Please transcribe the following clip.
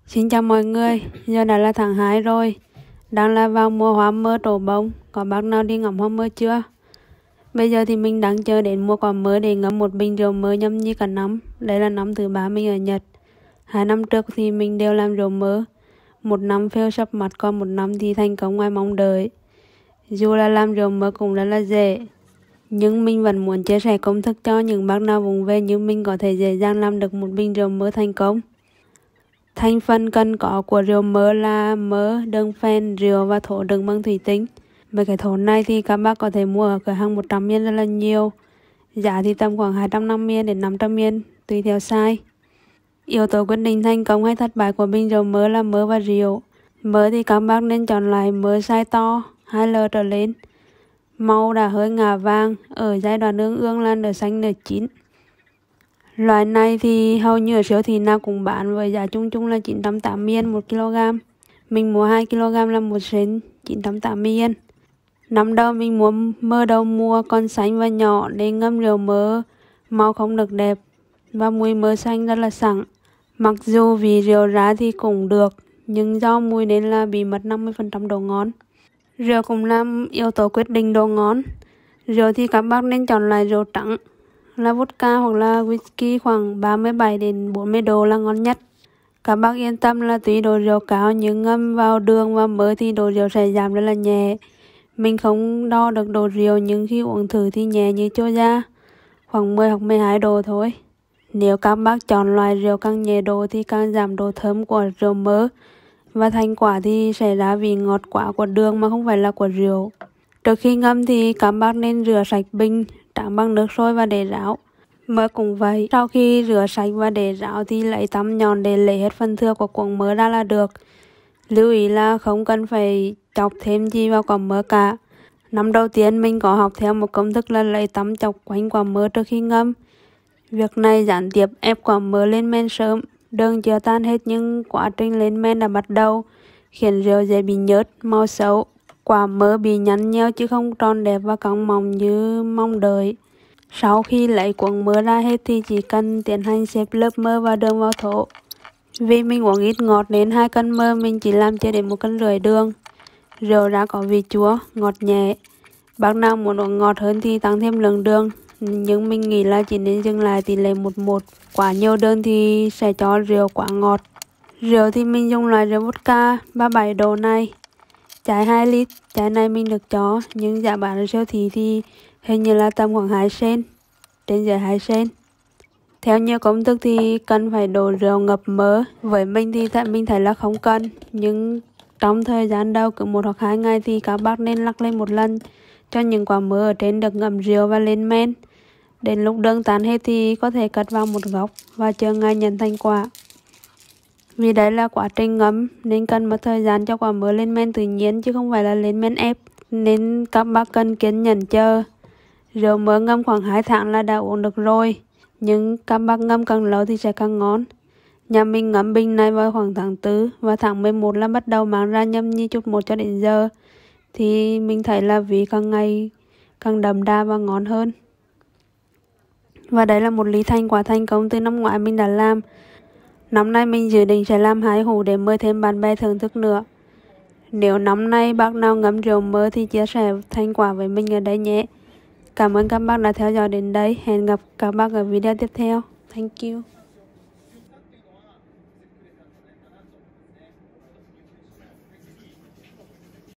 Xin chào mọi người, giờ đã là tháng 2 rồi, đang là vào mùa hoa mơ trổ bông. Có bác nào đi ngắm hoa mơ chưa? Bây giờ thì mình đang chờ đến mùa quả mơ để ngâm một bình rượu mơ nhâm nhi cả năm. Đây là năm thứ 3 mình ở Nhật. 2 năm trước thì mình đều làm rượu mơ. Một năm fail sắp mặt, còn một năm thì thành công ngoài mong đợi. Dù là làm rượu mơ cũng rất là dễ, nhưng mình vẫn muốn chia sẻ công thức cho những bác nào vùng về như mình có thể dễ dàng làm được một bình rượu mơ thành công. Thành phần cần có của rượu mơ là mơ, đường phèn, rượu và thố đựng bằng thủy tinh. Mấy cái thố này thì các bác có thể mua ở cửa hàng 100 ml rất là nhiều. Giá thì tầm khoảng 250 đến 500 ml, tùy theo size. Yếu tố quyết định thành công hay thất bại của bình rượu mơ là mơ và rượu. Mơ thì các bác nên chọn loại mơ size to, 2L trở lên. Màu đã hơi ngả vàng, ở giai đoạn ương ương là nửa xanh nửa chín. Loại này thì hầu như ở siêu thị nào cũng bán với giá chung chung là 980 1 kg. Mình mua 2 kg là một sến 980 yên. Năm đầu mình mua mơ đầu mùa còn xanh và nhỏ để ngâm rượu mơ, màu không được đẹp và mùi mơ xanh rất là sẵn. Mặc dù vị rượu ra thì cũng được, nhưng do mùi nên là bị mất 50% độ ngon. Rượu cũng là yếu tố quyết định độ ngon. Rượu thì các bác nên chọn loại rượu trắng, là vodka hoặc là whisky khoảng 37 đến 40 độ là ngon nhất. Các bác yên tâm là tuy độ rượu cao nhưng ngâm vào đường và mỡ thì độ rượu sẽ giảm rất là nhẹ. Mình không đo được độ rượu nhưng khi uống thử thì nhẹ như chua da, khoảng 10 hoặc 12 độ thôi. Nếu các bác chọn loại rượu càng nhẹ độ thì càng giảm độ thơm của rượu mỡ, và thành quả thì sẽ ra vị ngọt quả của đường mà không phải là của rượu. Trước khi ngâm thì các bác nên rửa sạch bình, tráng bằng nước sôi và để ráo. Mỡ cũng vậy, sau khi rửa sạch và để ráo thì lấy tăm nhọn để lấy hết phần thừa của cuộn mỡ ra là được. Lưu ý là không cần phải chọc thêm gì vào quả mỡ cả. Năm đầu tiên mình có học theo một công thức là lấy tăm chọc quanh quả mỡ trước khi ngâm. Việc này gián tiếp ép quả mỡ lên men sớm, đường chưa tan hết nhưng quá trình lên men đã bắt đầu, khiến rượu dễ bị nhớt, màu xấu. Quả mỡ bị nhăn nheo chứ không tròn đẹp và cong mỏng như mong đợi. Sau khi lấy cuộn mỡ ra hết thì chỉ cần tiến hành xếp lớp mỡ và đường vào thố. Vì mình uống ít ngọt nên 2 cân mỡ mình chỉ làm chưa đến 1,5 cân đường. Rượu ra có vị chua, ngọt nhẹ. Bác nào muốn uống ngọt hơn thì tăng thêm lượng đường, nhưng mình nghĩ là chỉ nên dừng lại tỷ lệ 1:1. Quá nhiều đường thì sẽ cho rượu quá ngọt. Rượu thì mình dùng loại rượu vodka 37 độ này, chai 2 lít. Chai này mình được cho, nhưng giá bán ở siêu thị thì hình như là tầm khoảng 2 sen, trên dưới 2 sen. Theo nhiều công thức thì cần phải đổ rượu ngập mỡ. Với mình thì mình thấy là không cần, nhưng trong thời gian đầu cứ 1 hoặc 2 ngày thì các bác nên lắc lên một lần cho những quả mỡ ở trên được ngậm rượu và lên men. Đến lúc đường tan hết thì có thể cất vào một góc và chờ ngày nhận thành quả. Vì đấy là quá trình ngấm nên cần một thời gian cho quả mỡ lên men tự nhiên chứ không phải là lên men ép, nên các bác cần kiên nhẫn chờ. Rượu mỡ ngâm khoảng 2 tháng là đã uống được rồi, nhưng các bác ngâm càng lâu thì sẽ càng ngon. Nhà mình ngâm bình này vào khoảng tháng 4 và tháng 11 là bắt đầu mang ra nhâm nhi chút một cho đến giờ. Thì mình thấy là vị càng ngày càng đậm đà và ngon hơn. Và đấy là một ly thành quả thành công từ năm ngoái mình đã làm. Năm nay mình dự định sẽ làm 2 hũ để mời thêm bạn bè thưởng thức nữa. Nếu năm nay bác nào ngâm rượu mơ thì chia sẻ thành quả với mình ở đây nhé. Cảm ơn các bác đã theo dõi đến đây. Hẹn gặp các bác ở video tiếp theo. Thank you.